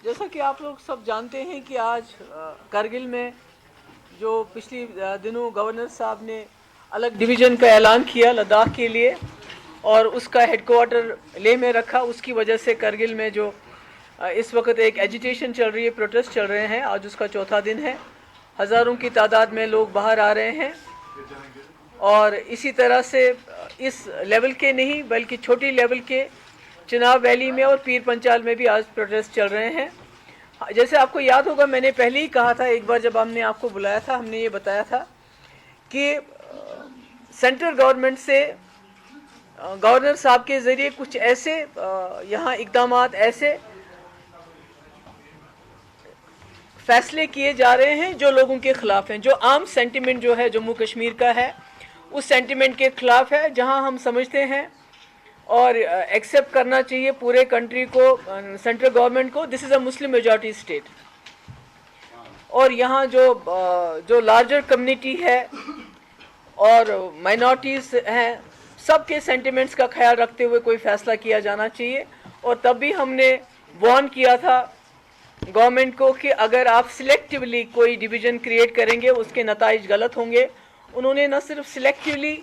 جیسا کہ آپ لوگ سب جانتے ہیں کہ آج کرگل میں جو پچھلی دنوں گورنر صاحب نے الگ ڈویژن کا اعلان کیا لداخ کے لیے اور اس کا ہیڈ کوارٹر لیہ میں رکھا، اس کی وجہ سے کرگل میں جو اس وقت ایک ایجیٹیشن چل رہی ہے، پروٹیسٹ چل رہے ہیں، آج اس کا چوتھا دن ہے۔ ہزاروں کی تعداد میں لوگ باہر آ رہے ہیں اور اسی طرح سے اس لیول کے نہیں بلکہ چھوٹی لیول کے چناب ویلی میں اور پیر پنچال میں بھی آج پروٹیسٹ چل رہے ہیں۔ جیسے آپ کو یاد ہوگا، میں نے پہلے ہی کہا تھا، ایک بار جب ہم نے آپ کو بلایا تھا، ہم نے یہ بتایا تھا کہ سینٹرل گورنمنٹ سے گورنر صاحب کے ذریعے کچھ ایسے یہاں اقدامات، ایسے فیصلے کیے جا رہے ہیں جو لوگوں کے خلاف ہیں، جو عام سینٹیمنٹ جو ہے جموں کشمیر کا ہے اس سینٹیمنٹ کے خلاف ہے، جہاں ہم سمجھتے ہیں اور ایکسیپٹ کرنا چاہیے پورے کنٹری کو، سینٹرل گورنمنٹ کو، دس از اے مسلم میجورٹی اسٹیٹ، اور یہاں جو لارجر کمیونٹی ہے اور مائنورٹیز ہیں، سب کے سینٹیمنٹس کا خیال رکھتے ہوئے کوئی فیصلہ کیا جانا چاہیے۔ اور تب بھی ہم نے وارن کیا تھا گورنمنٹ کو کہ اگر آپ سلیکٹیولی کوئی ڈویژن کریٹ کریں گے اس کے نتائج غلط ہوں گے۔ انہوں نے نہ صرف سلیکٹیولی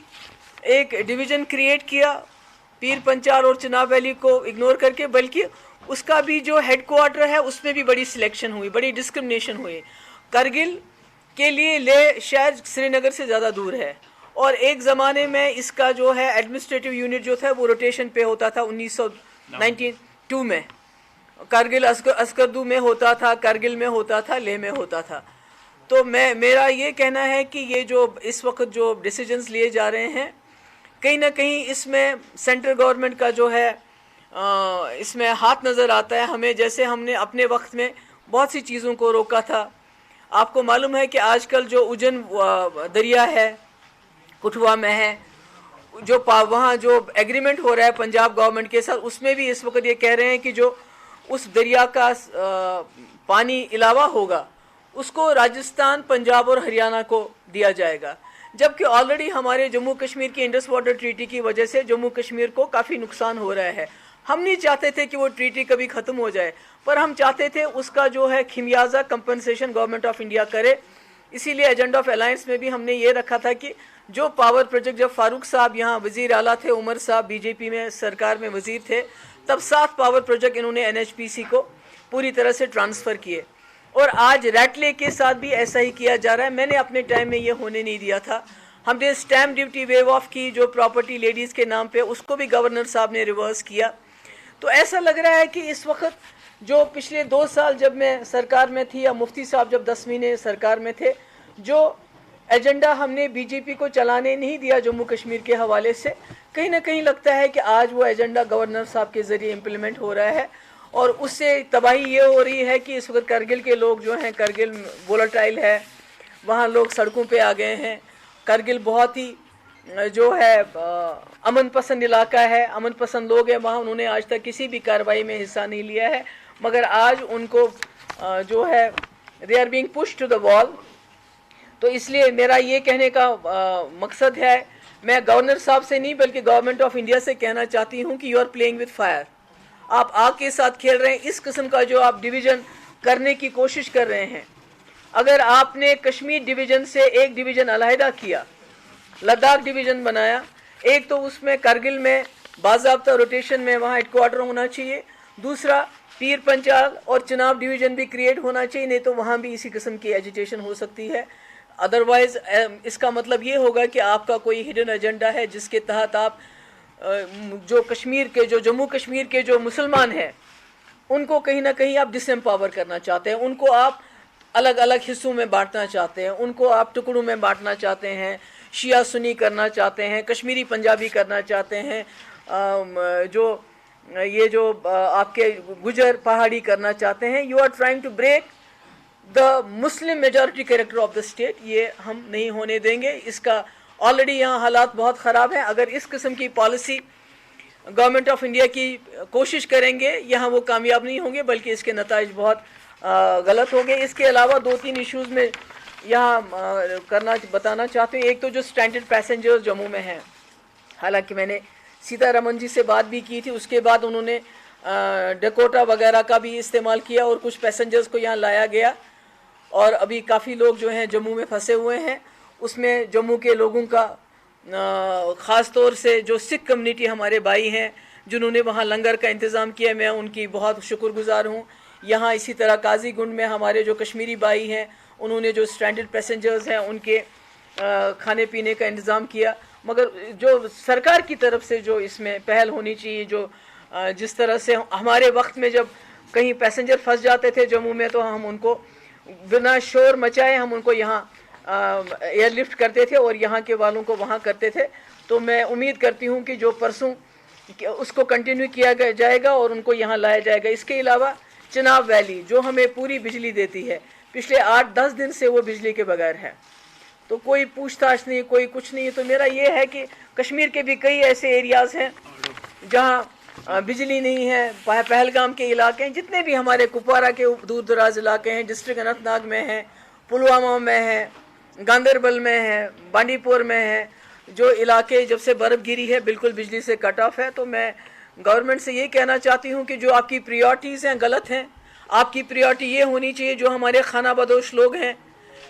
ایک ڈویژن کریٹ کیا پیر پنچال اور چناب ویلی کو اگنور کر کے، بلکہ اس کا بھی جو ہیڈ کوارٹر ہے اس میں بھی بڑی سلیکشن ہوئی، بڑی ڈسکرمنیشن ہوئی۔ کرگل کے لیے لیہ شہر سری نگر سے زیادہ دور ہے، اور ایک زمانے میں اس کا جو ہے ایڈمنسٹریٹو یونٹ جو تھا وہ روٹیشن پہ ہوتا تھا، 1992 میں کرگل اسکردو میں ہوتا تھا، کرگل میں ہوتا تھا، لیہ میں ہوتا تھا۔ تو میرا یہ کہنا ہے کہ یہ جو اس وقت جو ڈیسیجنز لیے جا رہے ہیں، کہیں نہ کہیں اس میں سینٹرل گورنمنٹ کا جو ہے اس میں ہاتھ نظر آتا ہے ہمیں، جیسے ہم نے اپنے وقت میں بہت سی چیزوں کو روکا تھا۔ آپ کو معلوم ہے کہ آج کل جو اجن دریا ہے کٹھوا میں ہے، جو وہاں جو ایگریمنٹ ہو رہا ہے پنجاب گورنمنٹ کے ساتھ، اس میں بھی اس وقت یہ کہہ رہے ہیں کہ جو اس دریا کا پانی علاوہ ہوگا اس کو راجستھان، پنجاب اور ہریانہ کو دیا جائے گا، جبکہ آلریڈی ہمارے جموں کشمیر کی انڈس واٹر ٹریٹی کی وجہ سے جموں کشمیر کو کافی نقصان ہو رہا ہے۔ ہم نہیں چاہتے تھے کہ وہ ٹریٹی کبھی ختم ہو جائے، پر ہم چاہتے تھے اس کا جو ہے خمیازہ کمپنسیشن گورنمنٹ آف انڈیا کرے۔ اسی لیے ایجنڈا آف الائنس میں بھی ہم نے یہ رکھا تھا کہ جو پاور پروجیکٹ، جب فاروق صاحب یہاں وزیر اعلیٰ تھے، عمر صاحب بی جے پی میں سرکار میں وزیر تھے، تب 7 پاور پروجیکٹ انہوں نے NHPC کو پوری طرح سے ٹرانسفر کیے، اور آج ریٹ لے کے ساتھ بھی ایسا ہی کیا جا رہا ہے۔ میں نے اپنے ٹائم میں یہ ہونے نہیں دیا تھا، ہم نے اسٹیمپ ڈیوٹی ویو آف کی جو پراپرٹی لیڈیز کے نام پہ، اس کو بھی گورنر صاحب نے ریورس کیا۔ تو ایسا لگ رہا ہے کہ اس وقت جو پچھلے 2 سال جب میں سرکار میں تھی، یا مفتی صاحب جب 10 مہینے سرکار میں تھے، جو ایجنڈا ہم نے بی جے پی کو چلانے نہیں دیا جموں کشمیر کے حوالے سے، کہیں نہ کہیں لگتا ہے کہ آج وہ ایجنڈا گورنر صاحب کے ذریعے امپلیمنٹ ہو رہا ہے، اور اس سے تباہی یہ ہو رہی ہے کہ اس وقت کرگل کے لوگ جو ہیں، کرگل وولٹائل ہے، وہاں لوگ سڑکوں پہ آ گئے ہیں۔ کرگل بہت ہی جو ہے امن پسند علاقہ ہے، امن پسند لوگ ہیں وہاں، انہوں نے آج تک کسی بھی کارروائی میں حصہ نہیں لیا ہے، مگر آج ان کو جو ہے they are being push to the wall. تو اس لیے میرا یہ کہنے کا مقصد ہے، میں گورنر صاحب سے نہیں بلکہ گورنمنٹ آف انڈیا سے کہنا چاہتی ہوں کہ you are playing with fire, آپ آگ کے ساتھ کھیل رہے ہیں۔ اس قسم کا جو آپ ڈویژن کرنے کی کوشش کر رہے ہیں، اگر آپ نے کشمیر ڈویژن سے ایک ڈویژن علیحدہ کیا، لداخ ڈویژن بنایا، ایک تو اس میں کرگل میں باضابطہ روٹیشن میں وہاں ہیڈ کوارٹر ہونا چاہیے، دوسرا پیر پنچال اور چناب ڈویژن بھی کریٹ ہونا چاہیے، نہیں تو وہاں بھی اسی قسم کی ایجیٹیشن ہو سکتی ہے۔ ادروائز اس کا مطلب یہ ہوگا کہ آپ کا کوئی ہڈن ایجنڈا ہے جس کے تحت آپ جو کشمیر کے، جو جموں کشمیر کے جو مسلمان ہیں، ان کو کہیں نہ کہیں آپ ڈس امپاور کرنا چاہتے ہیں، ان کو آپ الگ الگ حصوں میں بانٹنا چاہتے ہیں، ان کو آپ ٹکڑوں میں بانٹنا چاہتے ہیں، شیعہ سنی کرنا چاہتے ہیں، کشمیری پنجابی کرنا چاہتے ہیں، جو یہ جو آپ کے گجر پہاڑی کرنا چاہتے ہیں۔ You are trying to break the Muslim majority character of the state, یہ ہم نہیں ہونے دیں گے۔ اس کا آلریڈی یہاں حالات بہت خراب ہیں، اگر اس قسم کی پالیسی گورنمنٹ آف انڈیا کی کوشش کریں گے، یہاں وہ کامیاب نہیں ہوں گے بلکہ اس کے نتائج بہت غلط ہوں گے۔ اس کے علاوہ 2-3 ایشوز میں یہاں بتانا چاہتے ہیں۔ ایک تو جو اسٹینڈرڈ پیسنجر جموں میں ہیں، حالانکہ میں نے سیتا رمن جی سے بات بھی کی تھی، اس کے بعد انہوں نے ڈیکوٹا وغیرہ کا بھی استعمال کیا اور کچھ پیسنجرز کو یہاں لایا گیا، اور ابھی کافی لوگ جو ہیں جموں میں پھنسے ہوئے ہیں. اس میں جموں کے لوگوں کا خاص طور سے جو سکھ کمیونٹی ہمارے بھائی ہیں جنہوں نے وہاں لنگر کا انتظام کیا، میں ان کی بہت شکر گزار ہوں. یہاں اسی طرح قاضی گنڈ میں ہمارے جو کشمیری بھائی ہیں انہوں نے جو اسٹرینڈڈ پیسنجرز ہیں ان کے کھانے پینے کا انتظام کیا. مگر جو سرکار کی طرف سے جو اس میں پہل ہونی چاہیے، جو جس طرح سے ہمارے وقت میں جب کہیں پیسنجر پھنس جاتے تھے جموں میں تو ہم ان کو بنا شور مچائے ہم ان کو یہاں ایئر لفٹ کرتے تھے اور یہاں کے والوں کو وہاں کرتے تھے. تو میں امید کرتی ہوں کہ جو پرسوں اس کو کنٹینیو کیا جائے گا اور ان کو یہاں لایا جائے گا. اس کے علاوہ چناب ویلی جو ہمیں پوری بجلی دیتی ہے، پچھلے 8-10 دن سے وہ بجلی کے بغیر ہے، تو کوئی پوچھ تاچھ نہیں، کوئی کچھ نہیں. تو میرا یہ ہے کہ کشمیر کے بھی کئی ایسے ایریاز ہیں جہاں بجلی نہیں ہے. پہلگام کے علاقے ہیں، جتنے بھی ہمارے کپوارہ کے دور دراز علاقے ہیں، ڈسٹرکٹ اننت ناگ میں ہیں، پلوامہ میں ہے، گاندربل میں ہے، بانڈی پور میں ہے، جو علاقے جب سے برف گری ہے بالکل بجلی سے کٹ آف ہے. تو میں گورنمنٹ سے یہ کہنا چاہتی ہوں کہ جو آپ کی پریورٹیز ہیں غلط ہیں. آپ کی پریورٹی یہ ہونی چاہیے جو ہمارے خانہ بدوش لوگ ہیں،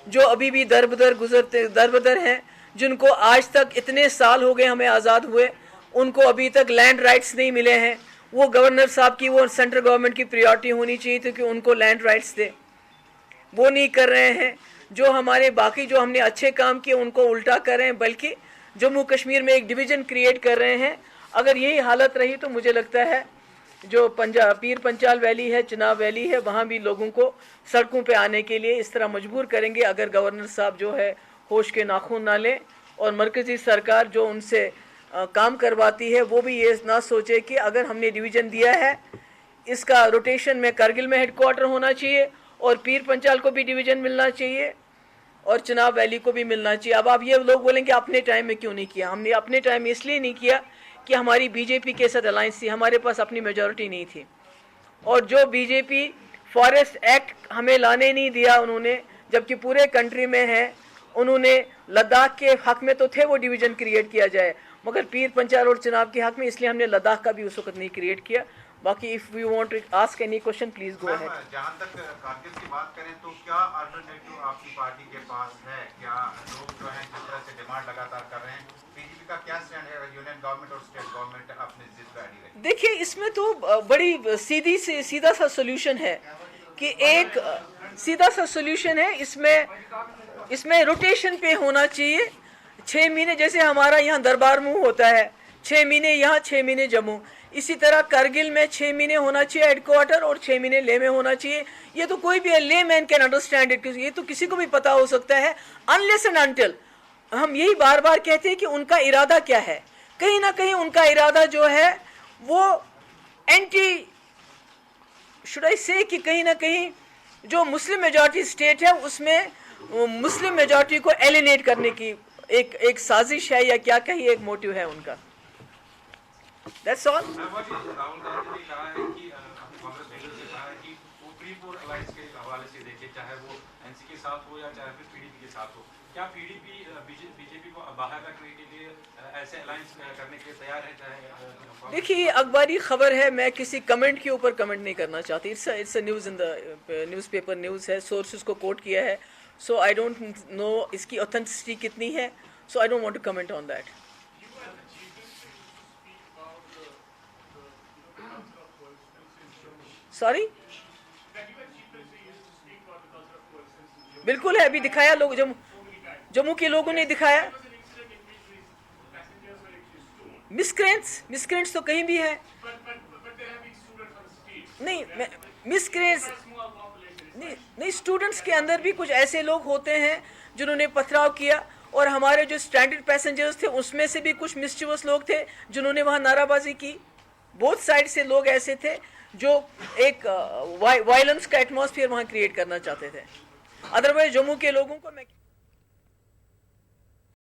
جو ابھی بھی دربدر ہیں، جن کو آج تک اتنے سال ہو گئے ہمیں آزاد ہوئے، ان کو ابھی تک لینڈ رائٹس نہیں ملے ہیں. وہ گورنر صاحب کی، وہ سینٹرل گورنمنٹ کی پریورٹی ہونی چاہیے تھی کہ ان کو لینڈ رائٹس دے. وہ نہیں کر رہے ہیں. جو ہمارے باقی جو ہم نے اچھے کام کیے ان کو الٹا کر رہے ہیں، بلکہ جموں کشمیر میں ایک ڈویژن کریٹ کر رہے ہیں. اگر یہی حالت رہی تو مجھے لگتا ہے جو پیر پنچال ویلی ہے، چناب ویلی ہے، وہاں بھی لوگوں کو سڑکوں پہ آنے کے لیے اس طرح مجبور کریں گے اگر گورنر صاحب جو ہے ہوش کے ناخن نہ لیں. اور مرکزی سرکار جو ان سے کام کرواتی ہے وہ بھی یہ نہ سوچے کہ اگر ہم نے ڈویژن دیا ہے اس کا روٹیشن میں کرگل میں ہیڈ کوارٹر ہونا چاہیے اور پیر پنچال کو بھی ڈویژن ملنا چاہیے اور چناب ویلی کو بھی ملنا چاہیے. اب آپ یہ لوگ بولیں کہ اپنے ٹائم میں کیوں نہیں کیا؟ ہم نے اپنے ٹائم میں اس لیے نہیں کیا کہ ہماری بی جے پی کے ساتھ الائنس تھی، ہمارے پاس اپنی میجورٹی نہیں تھی. اور جو بی جے پی فارسٹ ایکٹ ہمیں لانے نہیں دیا انہوں نے، جبکہ پورے کنٹری میں ہے، انہوں نے لداخ کے حق میں تو تھے وہ ڈویژن کریٹ کیا جائے، مگر پیر پنچال اور چناب کے حق میں، اس لیے ہم نے لداخ کا بھی اس وقت نہیں کریٹ کیا. باقی if you want to ask any question please go ahead. جہاں تک کارگل کی بات کریں تو کیا الٹرنیٹو آپ کی پارٹی کے پاس ہے؟ کیا لوگ جو ہیں جس طرح سے ڈیمانڈ لگاتار کر رہے ہیں، پی جی پی کا کیا اسٹینڈ ہے؟ یونین گورنمنٹ اور اسٹیٹ گورنمنٹ اپنی ضد پہ اڑی رہی؟ دیکھیے اس میں تو بڑی سیدھا سا سولوشن ہے کہ ایک سیدھا سا سولوشن ہے. اس میں روٹیشن پہ ہونا چاہیے. 6 مہینے جیسے ہمارا یہاں دربار منہ ہوتا ہے، 6 مہینے یہاں 6 مہینے جموں، اسی طرح کرگل میں 6 مہینے ہونا چاہیے ہیڈ کوارٹر اور 6 مہینے لے میں ہونا چاہیے. یہ تو کوئی بھی لے مین کین انڈرسٹینڈ اٹ، یہ تو کسی کو بھی پتا ہو سکتا ہے. انلیس اینڈ انٹل ہم یہی بار بار کہتے ہیں کہ ان کا ارادہ کیا ہے. کہیں نہ کہیں ان کا ارادہ جو ہے وہ اینٹی شوڈ آئی سے کہ کہیں نہ کہیں جو مسلم میجورٹی اسٹیٹ ہے اس میں مسلم میجورٹی کو ایلینیٹ کرنے کی ایک سازش ہے یا کیا کہیں ایک موٹیو ہے ان کا. That's all. راہل گاندھی نے کہا ہے کہ کانگریس لیڈر سے کہا ہے کہ وہ پری پور الائنس کے حوالے سے دیکھے، چاہے وہ این سی کے ساتھ ہو یا چاہے پھر پی ڈی پی کے ساتھ ہو. کیا P D P B J پی کو باہر رکھنے کے لیے ایسے الائنس کرنے کے لیے تیار ہے؟ چاہے دیکھیے یہ اخباری خبر ہے، میں کسی کمنٹ کے اوپر کمنٹ نہیں کرنا چاہتی. It's a news in the newspaper news ہے، سورسز کو کوٹ کیا ہے. سو آئی ڈونٹ نو اس کی اوتھینٹسٹی کتنی ہے، so I don't want to comment on that. Sorry بالکل ہے، ابھی دکھایا لوگ جموں کے لوگوں نے دکھایا. مسکرینٹس تو کہیں بھی ہے نہیں. مسکرینٹس نہیں، اسٹوڈنٹس کے اندر بھی کچھ ایسے لوگ ہوتے ہیں جنہوں نے پتھراؤ کیا، اور ہمارے جو اسٹینڈرڈ پیسنجرز تھے اس میں سے بھی کچھ مسچیوس لوگ تھے جنہوں نے وہاں نعرہ بازی کی. بوتھ سائڈ سے لوگ ایسے تھے جو ایک وائلنس کا ایٹماسفیئر وہاں کریٹ کرنا چاہتے تھے. ادروائز جموں کے لوگوں کو میں